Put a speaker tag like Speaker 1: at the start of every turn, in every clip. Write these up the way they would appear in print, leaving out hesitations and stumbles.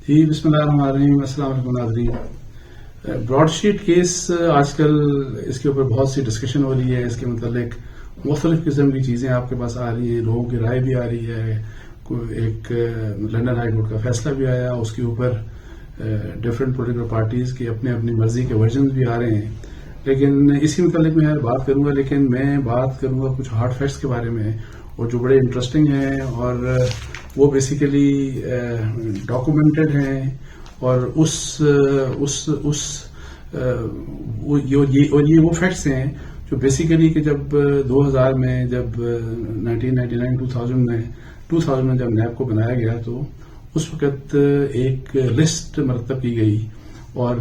Speaker 1: جی بسم اللہ الرحمن الرحیم. السلام علیکم ناظرین. براڈ شیٹ کیس آج کل اس کے اوپر بہت سی ڈسکشن ہو رہی ہے. اس کے متعلق مختلف قسم کی چیزیں آپ کے پاس آ رہی ہیں, لوگوں کی رائے بھی آ رہی ہے. ایک لنڈن ہائی کورٹ کا فیصلہ بھی آیا, اس کے اوپر ڈفرینٹ پولیٹیکل پارٹیز کی اپنی مرضی کے ورژنز بھی آ رہے ہیں. لیکن اسی متعلق میں بات کروں گا, لیکن میں بات کروں گا کچھ ہارڈ فیکٹس کے بارے میں, اور جو بڑے انٹرسٹنگ ہیں اور وہ بیسیکلی ڈاکومنٹڈ ہیں. اور یہ وہ فیکٹس ہیں جو بیسیکلی کہ جب 2000 میں جب 1999 2000 میں جب نیب کو بنایا گیا تو اس وقت ایک لسٹ مرتب کی گئی, اور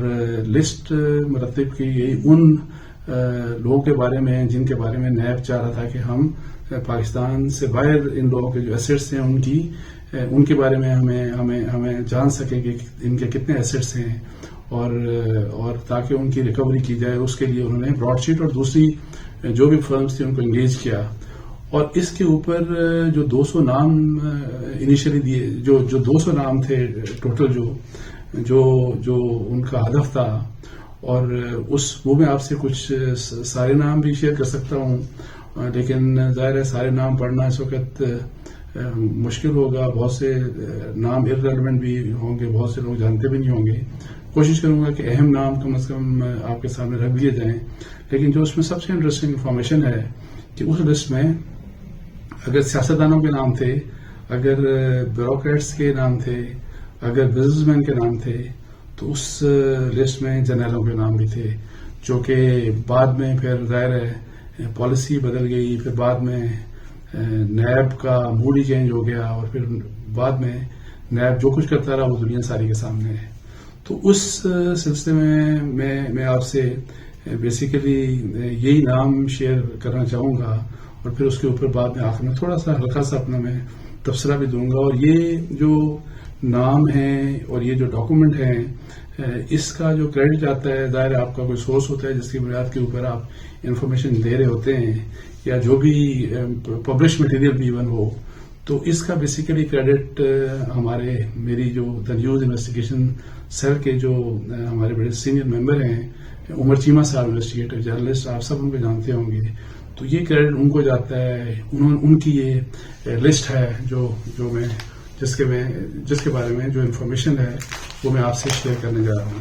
Speaker 1: لسٹ مرتب کی گئی ان لوگوں کے بارے میں جن کے بارے میں نیب چاہ رہا تھا کہ ہم پاکستان سے باہر ان لوگوں کے جو ایسٹس ہیں ان کے بارے میں ہمیں جان سکیں کہ ان کے کتنے ایسٹس ہیں, اور تاکہ ان کی ریکوری کی جائے. اس کے لیے انہوں نے براڈ شیٹ اور دوسری جو بھی فرمز تھیں ان کو انگیج کیا, اور اس کے اوپر جو 200 نام انیشلی دیے, جو 200 نام تھے ٹوٹل جو ان کا ہدف تھا, اور وہ میں آپ سے کچھ سارے نام بھی شیئر کر سکتا ہوں, لیکن ظاہر ہے سارے نام پڑھنا اس وقت مشکل ہوگا. بہت سے نام ارریلیونٹ بھی ہوں گے, بہت سے لوگ جانتے بھی نہیں ہوں گے. کوشش کروں گا کہ اہم نام کم از کم آپ کے سامنے رکھ دیے جائیں. لیکن جو اس میں سب سے انٹرسٹنگ انفارمیشن ہے کہ اس لسٹ میں اگر سیاستدانوں کے نام تھے, اگر بیوروکریٹس کے نام تھے, اگر بزنس مین کے نام تھے, تو اس لسٹ میں جرنلوں کے نام بھی تھے, جو کہ بعد میں پھر ظاہر ہے پالیسی بدل گئی. پھر بعد میں نیب کا موڈ ہی چینج ہو گیا, اور پھر بعد میں نیب جو کچھ کرتا رہا وہ دنیا ساری کے سامنے ہے. تو اس سلسلے میں میں آپ سے بیسیکلی یہی نام شیئر کرنا چاہوں گا, اور پھر اس کے اوپر بعد میں آخر میں تھوڑا سا ہلکا سا اپنا میں تبصرہ بھی دوں گا. اور یہ جو نام ہیں اور یہ جو ڈاکومنٹ ہیں, اس کا جو کریڈٹ جاتا ہے, ظاہر آپ کا کوئی سورس ہوتا ہے جس کی بنیاد کے اوپر آپ انفارمیشن دے رہے ہوتے ہیں, یا جو بھی پبلش مٹیریل بھی ایون ہو, تو اس کا بیسیکلی کریڈٹ میری جو دا نیوز انویسٹیگیشن سیل کے جو ہمارے بڑے سینئر ممبر ہیں, عمر چیمہ صاحب, انویسٹیگیٹو جرنلسٹ, آپ سب ان کو جانتے ہوں گے. تو یہ کریڈٹ ان کو جاتا ہے. ان کی یہ لسٹ ہے جو میں جس کے بارے میں جو انفارمیشن ہے وہ میں آپ سے شیئر کرنے جا رہا ہوں.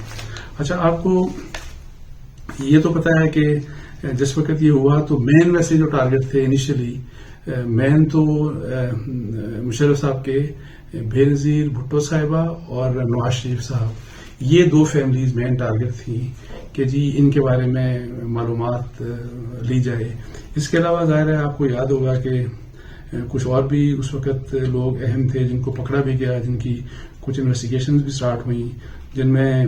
Speaker 1: اچھا, آپ کو یہ تو پتا ہے کہ جس وقت یہ ہوا تو مین ویسے جو ٹارگٹ تھے انیشلی, مین تو مشرف صاحب کے بینظیر بھٹو صاحبہ اور نواز شریف صاحب, یہ دو فیملیز مین ٹارگٹ تھیں کہ جی ان کے بارے میں معلومات لی جائے. اس کے علاوہ ظاہر ہے آپ کو یاد ہوگا کہ کچھ اور بھی اس وقت لوگ اہم تھے جن کو پکڑا بھی گیا, جن کی کچھ انویسٹیگیشنز بھی سٹارٹ ہوئیں, جن میں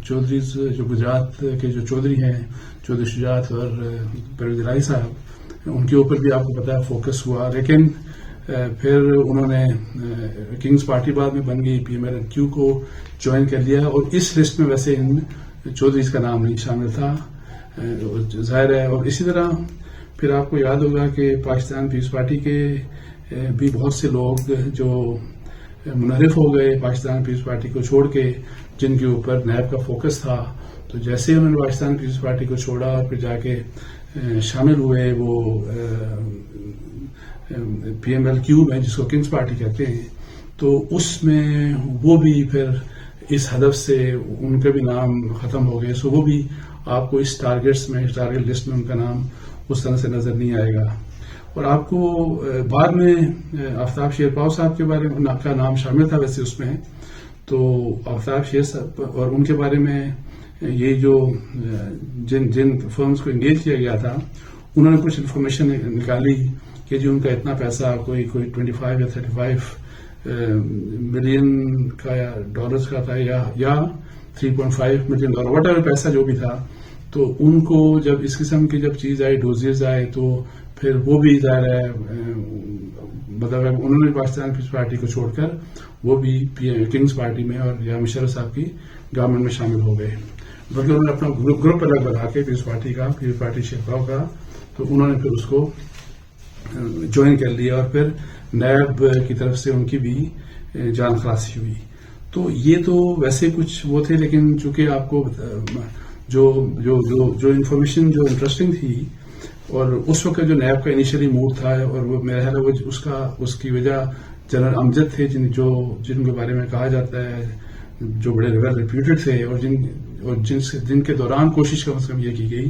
Speaker 1: چودھریز جو گجرات کے جو چودھری ہیں, چودھری شجاعت اور پرویز الہی صاحب, ان کے اوپر بھی آپ کو پتا ہے فوکس ہوا. لیکن پھر انہوں نے کنگز پارٹی بعد میں بن گئی, پی ایم ایل این کیو کو جوائن کر لیا, اور اس لسٹ میں ویسے ان چودھریز کا نام نہیں شامل تھا ظاہر ہے. اور اسی طرح پھر آپ کو یاد ہوگا کہ پاکستان پیپلز پارٹی کے بھی بہت سے لوگ جو منحرف ہو گئے پاکستان پیپلز پارٹی کو چھوڑ کے, جن کے اوپر نیب کا فوکس تھا. تو جیسے انہوں نے پاکستان پیپلز پارٹی کو چھوڑا اور پھر جا کے شامل ہوئے وہ پی ایم ایل کیو میں, جس کو کنگز پارٹی کہتے ہیں, تو اس میں وہ بھی پھر اس ہدف سے ان کے بھی نام ختم ہو گئے. سو وہ بھی آپ کو اس ٹارگٹ لسٹ میں ان کا نام اس طرح سے نظر نہیں آئے گا. اور آپ کو بعد میں آفتاب شیرپاؤ صاحب کے بارے میں کا نام شامل تھا ویسے اس میں. تو آفتاب شیر صاحب اور ان کے بارے میں یہ جو جن فرمز کو انگیج کیا گیا تھا, انہوں نے کچھ انفارمیشن نکالی کہ جی ان کا اتنا پیسہ کوئی 25 یا 35 ملین کا یا ڈالرز کا تھا, یا 3.5 ملین ڈالر, واٹ ایور پیسہ جو بھی تھا. تو ان کو جب اس قسم کی جب چیز آئی, ڈوزیز آئے, تو پھر وہ بھی ظاہر ہے مطلب انہوں نے پاکستان پیپلز پارٹی کو چھوڑ کر وہ بھی کنگز پارٹی میں اور یا مشرف صاحب کی گورنمنٹ میں شامل ہو گئے. بلکہ انہوں نے اپنا گروپ الگ بنا کے پیپلز پارٹی کا, پیپلز پارٹی شیرپاؤ کا, تو انہوں نے پھر اس کو جوائن کر لیا, اور پھر نیب کی طرف سے ان کی بھی جان خلاصی ہوئی. تو یہ تو ویسے کچھ وہ تھے، لیکن چونکہ آپ کو جو انفارمیشن جو انٹرسٹنگ تھی، اور اس وقت جو نیب کا انیشلی موڈ تھا، اور وہ میرا خیال ہے اس کی وجہ جنرل امجد تھے، جن کے بارے میں کہا جاتا ہے جو بڑے ویل ریپیوٹڈ تھے، اور جن کے دوران کوشش کم از کم یہ کی گئی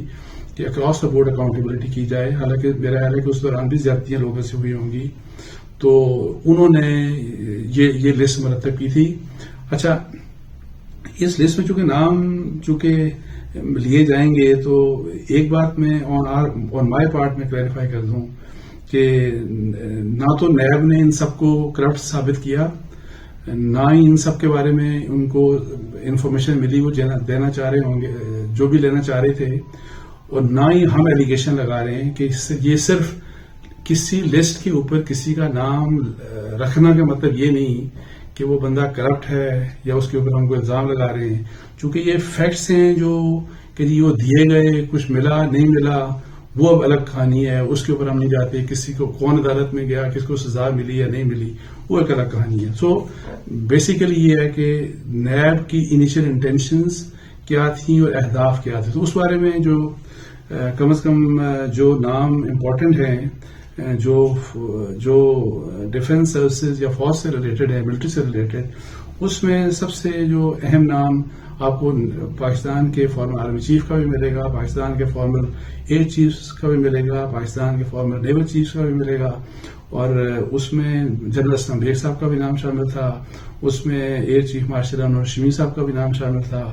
Speaker 1: کہ اکراس دا بورڈ اکاؤنٹیبلٹی کی جائے. حالانکہ میرا خیال ہے کہ اس دوران بھی زیادتیاں لوگوں سے ہوئی ہوں گی، تو انہوں نے یہ لسٹ مرتب کی تھی. اچھا، اس لسٹ میں چونکہ لیے جائیں گے، تو ایک بات میں آن مائی پارٹ میں کلیریفائی کر دوں کہ نہ تو نیب نے ان سب کو کرپٹ ثابت کیا، نہ ہی ان سب کے بارے میں ان کو انفارمیشن ملی وہ دینا چاہ رہے ہوں گے، جو بھی لینا چاہ رہے تھے، اور نہ ہی ہم ایلیگیشن لگا رہے ہیں کہ یہ صرف کسی لسٹ کے اوپر کسی کا نام رکھنا کا مطلب یہ نہیں کہ وہ بندہ کرپٹ ہے یا اس کے اوپر ہم کو الزام لگا رہے ہیں. چونکہ یہ فیکٹس ہیں کہ جی وہ دیے گئے، کچھ ملا نہیں ملا، وہ اب الگ کہانی ہے، اس کے اوپر ہم نہیں جاتے. کسی کو کون عدالت میں گیا، کس کو سزا ملی یا نہیں ملی، وہ ایک الگ کہانی ہے. سو بیسیکلی یہ ہے کہ نیب کی انیشل انٹینشنز کیا تھیں اور اہداف کیا تھے. تو اس بارے میں جو کم از کم جو نام امپورٹنٹ ہیں، جو ڈیفنس سروسز یا فوج سے ریلیٹڈ ہے، ملٹری سے ریلیٹڈ، اس میں سب سے جو اہم نام آپ کو پاکستان کے فارمر آرمی چیف کا بھی ملے گا، پاکستان کے فارمر ایئر چیف کا بھی ملے گا، پاکستان کے فارمر نیول چیف کا بھی ملے گا. اور اس میں جنرل اسلم بیگ صاحب کا بھی نام شامل تھا، اس میں ایئر چیف مارشل انور شمی صاحب کا بھی نام شامل تھا،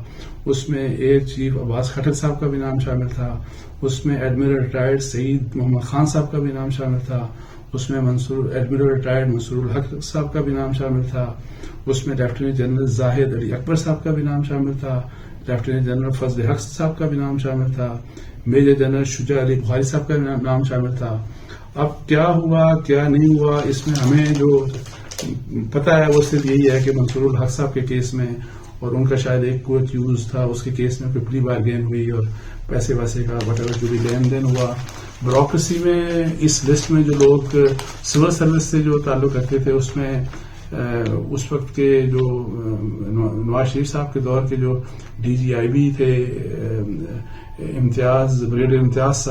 Speaker 1: اس میں ایئر چیف عباس کھٹر صاحب کا بھی نام شامل تھا، اس میں ایڈمرل ریٹائرڈ سعید محمد خان صاحب کا بھی نام شامل تھا، اس میں ایڈمرل ریٹائرڈ منصور الحق صاحب کا بھی نام شامل تھا، اس میں لیفٹیننٹ جنرل زاہد علی اکبر صاحب کا بھی نام شامل تھا، لیفٹیننٹ جنرل فضل حق صاحب کا بھی نام شامل تھا، میجر جنرل شجاع علی بخاری صاحب کا بھی نام شامل تھا. اب کیا ہوا کیا نہیں ہوا، اس میں ہمیں جو پتا ہے وہ صرف یہی ہے کہ منصور الحق صاحب کے کیس میں، اور ان کا شاید ایک کوچ یوز تھا، اس کے کیس میں کوئی پلی بارگین ہوئی اور پیسے ویسے کا وٹیور جو بھی لین دین ہوا. بیوروکریسی میں اس لسٹ میں جو لوگ سول سروس سے جو تعلق رکھتے تھے، اس میں اس وقت کے جو نواز شریف صاحب کے دور کے جو ڈی جی آئی بی تھے، بریگیڈیئر امتیاز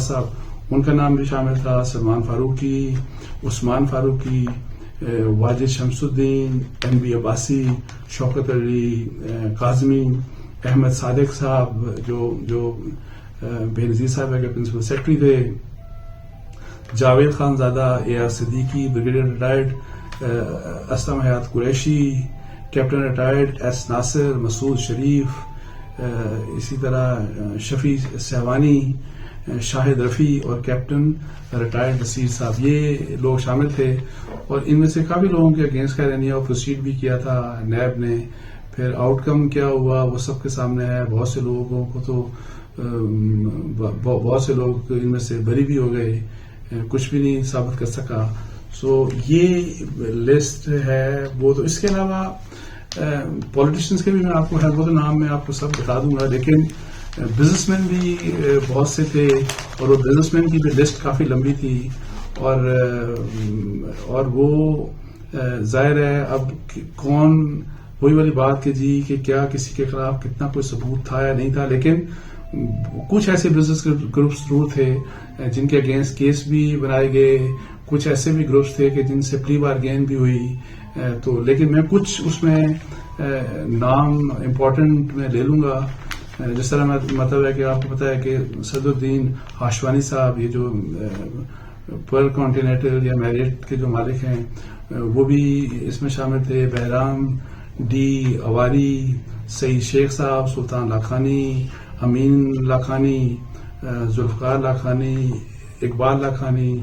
Speaker 1: صاحب، ان کا نام بھی شامل تھا. سلمان فاروقی، عثمان Farooqui, Wajid Shamsuddin, M B Abbasi, Shaukat Ali Kazmi, Ahmad Sadiq صاحب جو بے نظیر صاحب کے پرنسپل سیکرٹری تھے، Javed Khanzada, A R Siddiqui, brigadier retired Aslam Hayat Qureshi, captain retired S Nasir, Masood Sharif, اسی طرح شفیع سہوانی، شاہد رفیع اور کیپٹن ریٹائرڈ نصیر صاحب، یہ لوگ شامل تھے. اور ان میں سے کافی لوگوں کے اگینسٹ خیرانیہ پروسیڈ بھی کیا تھا نیب نے. پھر آؤٹ کم کیا ہوا وہ سب کے سامنے ہے. بہت سے لوگوں کو تو بہت سے لوگ ان میں سے بری بھی ہو گئے، کچھ بھی نہیں ثابت کر سکا. سو یہ لسٹ ہے. وہ تو اس کے علاوہ پولیٹیشنز کے بھی میں آپ کو وہ تو نام میں آپ کو سب بتا دوں گا، لیکن بزنس مین بھی بہت سے تھے، اور وہ بزنس مین کی بھی لسٹ کافی لمبی تھی. اور وہ ظاہر ہے اب کون، وہی والی بات کہ کیا کسی کے خلاف کتنا کوئی ثبوت تھا یا نہیں تھا، لیکن کچھ ایسے بزنس گروپس ضرور تھے جن کے اگینسٹ کیس بھی بنائے گئے، کچھ ایسے بھی گروپس تھے کہ جن سے پلی بارگین بھی ہوئی. تو لیکن میں کچھ اس میں نام امپورٹنٹ میں لے لوں گا. جس طرح مطلب ہے کہ آپ کو پتا ہے کہ صدر الدین ہاشوانی صاحب، یہ جو پرل کانٹیننٹل یا میریٹ کے جو مالک ہیں، وہ بھی اس میں شامل تھے. بہرام ڈی اواری، سعید شیخ صاحب، سلطان لاکھانی، امین لاکھانی، ذوالفقار لاکھانی، اقبال لاکھانی،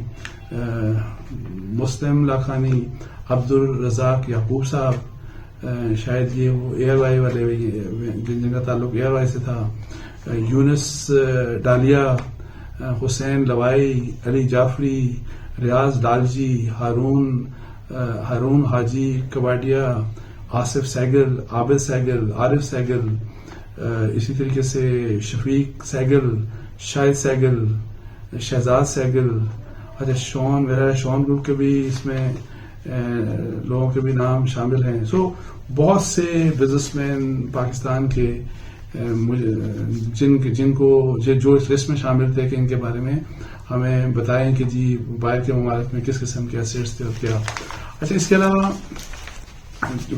Speaker 1: مسلم لاکھانی، عبد الرزاق یعقوب صاحب، شاید یہ وہ ایئر وائی والے جن کا تعلق ایئر وائی سے تھا، یونس ڈالیا، حسین لوائی، علی جعفری، ریاض ڈالجی، ہارون حاجی کباڈیا، آصف سیگل، عابد سیگل، عارف سیگل، اسی طریقے سے شفیق سیگل، شاہد سیگل، شہزاد سیگل. اچھا شون گروپ کے بھی اس میں لوگوں کے بھی نام شامل ہیں. سو بہت سے بزنس مین پاکستان کے جن کو جو اس لسٹ میں شامل تھے کہ ان کے بارے میں ہمیں بتائیں کہ جی باہر کے ممالک میں کس قسم کے ایسیٹس تھے اور کیا. اچھا اس کے علاوہ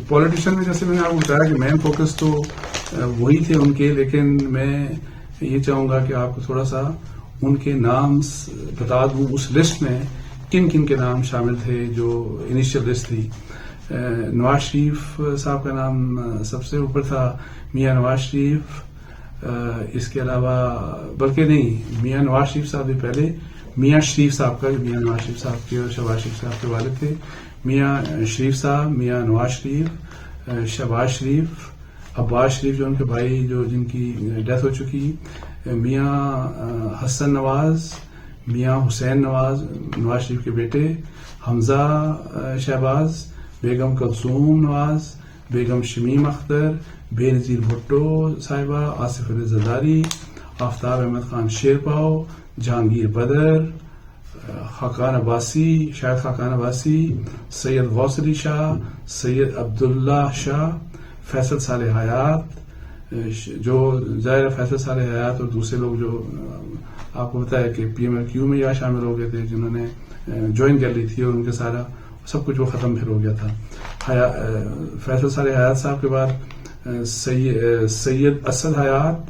Speaker 1: پولیٹیشین میں جیسے میں نے آپ کو بتایا کہ مین فوکس تو وہی تھے ان کے, لیکن میں یہ چاہوں گا کہ آپ کو تھوڑا سا ان کے نام بتا دوں اس لسٹ میں کن کن کے نام شامل تھے جو انیشیل لسٹ تھی. نواز شریف صاحب کا نام سب سے اوپر تھا, میاں نواز شریف. اس کے علاوہ بلکہ نہیں, میاں نواز شریف صاحب بھی پہلے, میاں شریف صاحب کا, میاں نواز شریف صاحب کے اور شہباز شریف صاحب کے والد تھے. میاں شریف صاحب, میاں نواز شریف, شہباز شریف, عباس شریف جو ان کے بھائی جو جن کی ڈیتھ ہو چکی, میاں حسن نواز, میاں حسین نواز نواز شریف کے بیٹے, حمزہ شہباز, بیگم کلثوم نواز, بیگم شمیم اختر, بے نظیر بھٹو صاحبہ, آصف علی زرداری, آفتاب احمد خان شیرپاؤ, جہانگیر بدر, خاقان عباسی, شاید خاقان عباسی, سید غوث علی شاہ, سید عبداللہ شاہ, فیصل صالح حیات, جو ظاہر فیصل صالح حیات اور دوسرے لوگ جو آپ کو بتایا کہ پی ایم ایل کیو میں یا شامل ہو گئے تھے, جنہوں نے جوائن کر لی تھی اور ان کے سارا سب کچھ وہ ختم پھر ہو گیا تھا. فیصل صالح حیات صاحب کے بعد سید اسد حیات,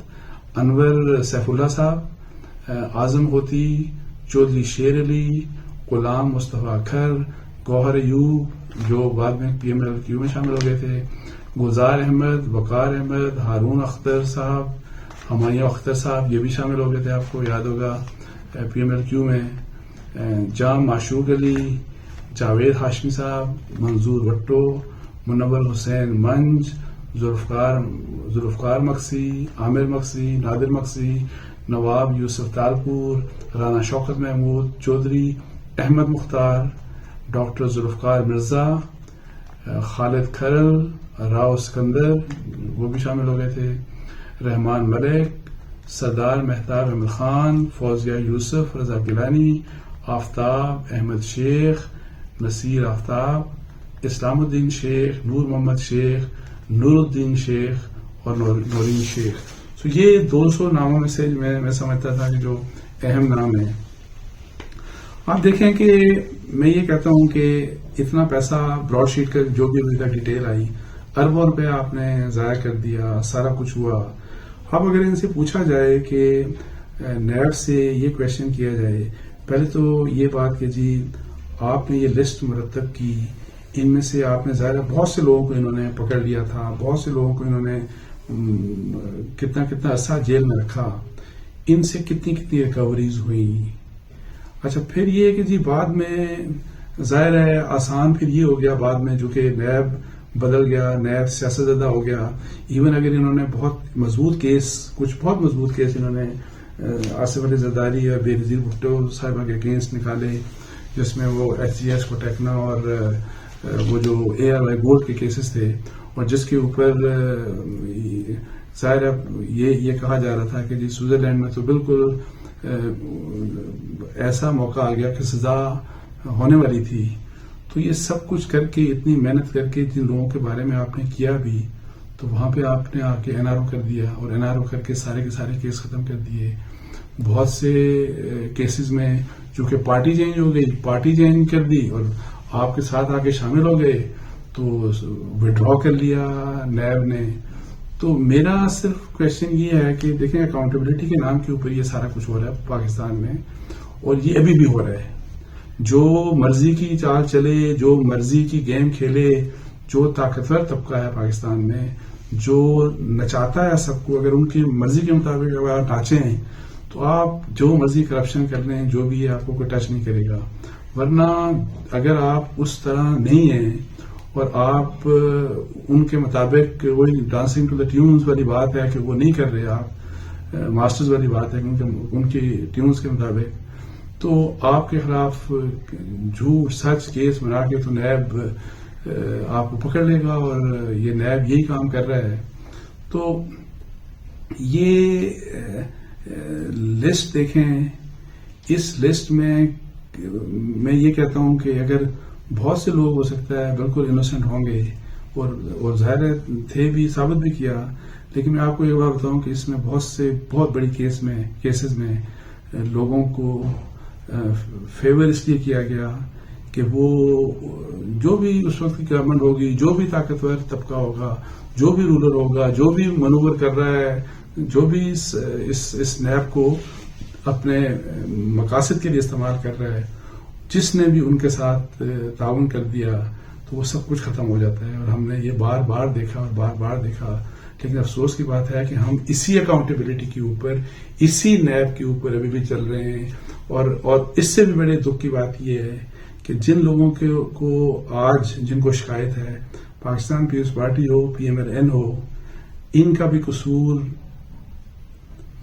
Speaker 1: انور سیف اللہ صاحب, اعظم ہوتی, چودھری شیر علی, غلام مصطفیٰ کھر, گوہر ایوب جو بعد میں پی ایم ایل کیو میں شامل ہو گئے تھے, گلزار احمد, وقار احمد, ہارون اختر صاحب, ہمایوں اختر صاحب یہ بھی شامل ہو گئے تھے, آپ کو یاد ہوگا پی ایم ایل کیو میں, جام معشوق علی, جاوید ہاشمی صاحب, منظور بھٹو, منور حسین منج, ذوالفقار مقصی, عامر مقصی, نادر مقصی, نواب یوسف تالپور, رانا شوکت محمود چودھری, احمد مختار, ڈاکٹر ذوالفقار مرزا, خالد کھرل, راؤ سکندر وہ بھی شامل ہو گئے تھے, رحمان ملک, سردار مہتاب احمد خان, فوزیہ یوسف, رضا گیلانی, آفتاب احمد شیخ, نصیر آفتاب, اسلام الدین شیخ, نور محمد شیخ, نور الدین شیخ اور نورین شیخ. تو یہ 200 ناموں میں سے میں سمجھتا تھا کہ جو اہم نام ہیں. آپ دیکھیں کہ میں یہ کہتا ہوں کہ اتنا پیسہ براڈ شیٹ کا جو بھی ابھی تک ڈیٹیل آئی, اربوں روپے آپ نے ضائع کر دیا, سارا کچھ ہوا. اب اگر ان سے پوچھا جائے کہ نیب سے یہ کویشچن کیا جائے, پہلے تو یہ بات کہ جی آپ نے یہ لسٹ مرتب کی, ان میں سے آپ نے ظاہر بہت سے لوگوں کو انہوں نے پکڑ لیا تھا, بہت سے لوگوں کو انہوں نے کتنا عرصہ جیل میں رکھا, ان سے کتنی ریکوریز ہوئی. اچھا پھر یہ کہ جی بعد میں ظاہر ہے آسان پھر یہ ہو گیا بعد میں جو کہ نیب بدل گیا, نیب سیاست زدہ ہو گیا. ایون اگر انہوں نے بہت مضبوط کیس, کچھ بہت مضبوط کیس انہوں نے آصف علی زرداری اور بے نظیر بھٹو صاحبہ کے اگینسٹ نکالے, جس میں وہ ایس جی ایس کو ٹیکنا اور وہ جو اے آر آئی گولڈ کے کیسز تھے, اور جس کے اوپر ظاہر یہ کہا جا رہا تھا کہ جی سوئٹزرلینڈ میں تو بالکل ایسا موقع آ گیا کہ سزا ہونے والی تھی. تو یہ سب کچھ کر کے, اتنی محنت کر کے جن لوگوں کے بارے میں آپ نے کیا بھی, تو وہاں پہ آپ نے آ کے این آر او کر دیا, اور این آر او کر کے سارے کے سارے کیس ختم کر دیے. بہت سے کیسز میں چونکہ پارٹی چینج ہو گئی, پارٹی چینج کر دی اور آپ کے ساتھ آ کے شامل ہو گئے, تو وڈرا کر لیا نیب نے. تو میرا صرف کویشچن یہ ہے کہ دیکھیں اکاؤنٹیبلٹی کے نام کے اوپر یہ سارا کچھ ہو رہا ہے پاکستان میں, اور یہ ابھی بھی ہو رہا ہے. جو مرضی کی چال چلے, جو مرضی کی گیم کھیلے, جو طاقتور طبقہ ہے پاکستان میں, جو نچاتا ہے سب کو, اگر ان کی مرضی کے مطابق اگر آپ ناچیں تو آپ جو مرضی کرپشن کر لیں, جو بھی ہے آپ کو کوئی ٹچ نہیں کرے گا. ورنہ اگر آپ اس طرح نہیں ہیں اور آپ ان کے مطابق وہی ڈانسنگ ٹو دا ٹیونز والی بات ہے کہ وہ نہیں کر رہے, آپ ماسٹرز والی بات ہے کہ ان کی ٹیونز کے مطابق, تو آپ کے خلاف جھوٹ سچ کیس بنا کے تو نیب آپ کو پکڑ لے گا, اور یہ نیب یہی کام کر رہا ہے. تو یہ لسٹ دیکھیں, اس لسٹ میں یہ کہتا ہوں کہ اگر بہت سے لوگ ہو سکتا ہے بالکل انوسنٹ ہوں گے اور ظاہر تھے بھی، ثابت بھی کیا، لیکن میں آپ کو یہ بات بتاؤں کہ اس میں بہت بڑی کیسز میں لوگوں کو فیور اس لیے کیا گیا کہ وہ جو بھی اس وقت کی گورنمنٹ ہوگی، جو بھی طاقتور طبقہ ہوگا، جو بھی رولر ہوگا، جو بھی منور کر رہا ہے، جو بھی اس نیب کو اپنے مقاصد کے لیے استعمال کر رہا ہے، جس نے بھی ان کے ساتھ تعاون کر دیا تو وہ سب کچھ ختم ہو جاتا ہے. اور ہم نے یہ بار بار دیکھا. لیکن افسوس کی بات ہے کہ ہم اسی اکاؤنٹیبلٹی کے اوپر، اسی نیب کے اوپر ابھی بھی چل رہے ہیں. اور اس سے بھی بڑے دکھ کی بات یہ ہے کہ جن لوگوں کو آج جن کو شکایت ہے، پاکستان پیپلز پارٹی ہو، PMLN ہو، ان کا بھی قصور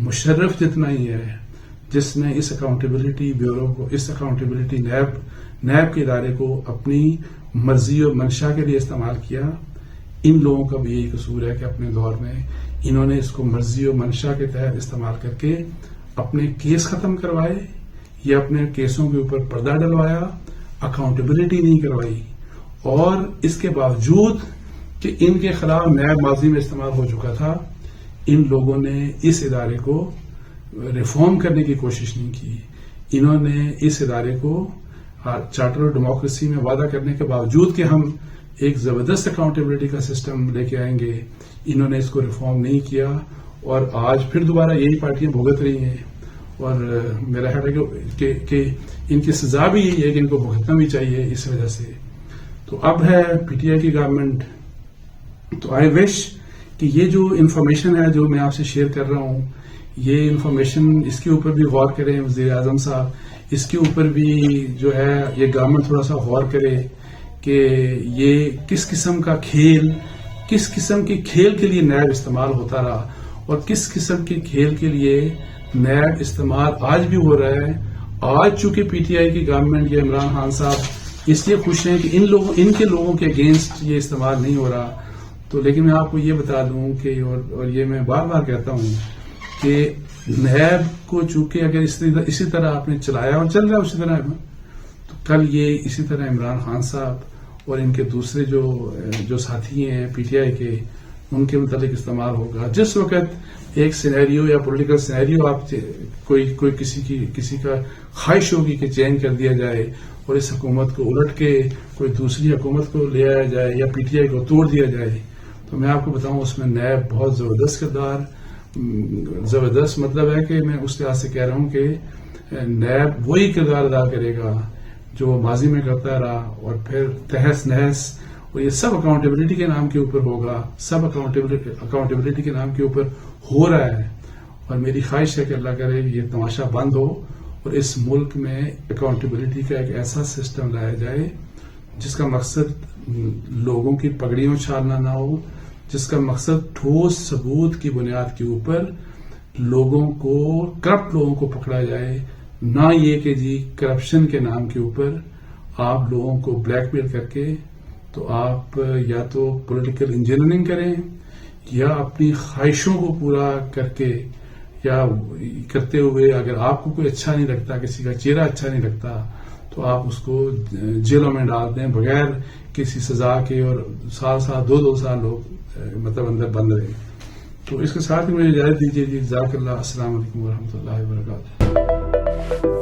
Speaker 1: مشرف جتنا ہی ہے، جس نے اس اکاؤنٹیبلٹی بیورو کو، اس اکاؤنٹیبلٹی نیب کے ادارے کو اپنی مرضی اور منشا کے لیے استعمال کیا. ان لوگوں کا بھی یہی قصور ہے کہ اپنے دور میں انہوں نے اس کو مرضی اور منشا کے تحت استعمال کر کے اپنے کیس ختم کروائے یا اپنے کیسوں کے اوپر پردہ ڈلوایا، اکاؤنٹیبلٹی نہیں کروائی. اور اس کے باوجود کہ ان کے خلاف نیب ماضی میں استعمال ہو چکا تھا، ان لوگوں نے اس ادارے کو ریفارم کرنے کی کوشش نہیں کی. انہوں نے اس ادارے کو چارٹر آف ڈیموکریسی میں وعدہ کرنے کے باوجود کہ ہم ایک زبردست اکاؤنٹیبلٹی کا سسٹم لے کے آئیں گے، انہوں نے اس کو ریفارم نہیں کیا. اور آج پھر دوبارہ یہی پارٹیاں بھگت رہی ہیں. اور میرا خیال ہے کہ ان کی سزا بھی یہی ہے کہ ان کو بھگتنا بھی چاہیے اس وجہ سے. تو اب ہے PTI کی گورنمنٹ. تو آئی وش کہ یہ جو انفارمیشن ہے جو میں آپ سے شیئر کر رہا ہوں، یہ انفارمیشن اس کے اوپر بھی غور کریں وزیر اعظم صاحب. اس کے اوپر بھی جو ہے یہ گورنمنٹ تھوڑا سا غور کرے کہ یہ کس قسم کے کھیل کے لیے نیب استعمال ہوتا رہا، اور کس قسم کے کھیل کے لیے نیب استعمال آج بھی ہو رہا ہے. آج چونکہ PTI کی گورنمنٹ یا عمران خان صاحب اس لیے خوش ہیں کہ ان کے لوگوں کے اگینسٹ یہ استعمال نہیں ہو رہا. تو لیکن میں آپ کو یہ بتا دوں کہ اور یہ میں بار بار کہتا ہوں کہ نیب کو چونکہ اگر اسی طرح آپ نے چلایا اور چل رہا ہے اسی طرح، تو کل یہ اسی طرح عمران خان صاحب اور ان کے دوسرے جو ساتھی ہیں PTI کے، ان کے متعلق استعمال ہوگا. جس وقت ایک سینیریو یا پولیٹیکل سینیریو آپ کوئی کسی کا خواہش ہوگی کہ چینج کر دیا جائے اور اس حکومت کو الٹ کے کوئی دوسری حکومت کو لے آیا جائے یا PTI کو توڑ دیا جائے، تو میں آپ کو بتاؤں اس میں نیب بہت زبردست کردار، زبردست مطلب ہے کہ میں اس لحاظ سے کہہ رہا ہوں کہ نیب وہی کردار ادا کرے گا جو وہ ماضی میں کرتا رہا. اور پھر تہس نہس اور یہ سب اکاؤنٹیبلٹی کے نام کے اوپر ہوگا، سب اکاؤنٹیبلٹی کے نام کے اوپر ہو رہا ہے. اور میری خواہش ہے کہ اللہ کرے یہ تماشا بند ہو اور اس ملک میں اکاؤنٹیبلٹی کا ایک ایسا سسٹم لایا جائے جس کا مقصد لوگوں کی پگڑیوں چھالنا نہ ہو، جس کا مقصد ٹھوس ثبوت کی بنیاد کے اوپر کرپٹ لوگوں کو پکڑا جائے، نہ یہ کہ جی کرپشن کے نام کے اوپر آپ لوگوں کو بلیک میل کر کے تو آپ یا تو پولیٹیکل انجینئرنگ کریں یا اپنی خواہشوں کو پورا کر کے یا کرتے ہوئے اگر آپ کو کوئی اچھا نہیں لگتا، کسی کا چہرہ اچھا نہیں لگتا، تو آپ اس کو جیلوں میں ڈال دیں بغیر کسی سزا کے، اور سال 2 سال لوگ مطلب اندر بند رہے. تو اس کے ساتھ ہی مجھے اجازت دیجیے. جزاک اللہ. السلام علیکم ورحمۃ اللہ وبرکاتہ.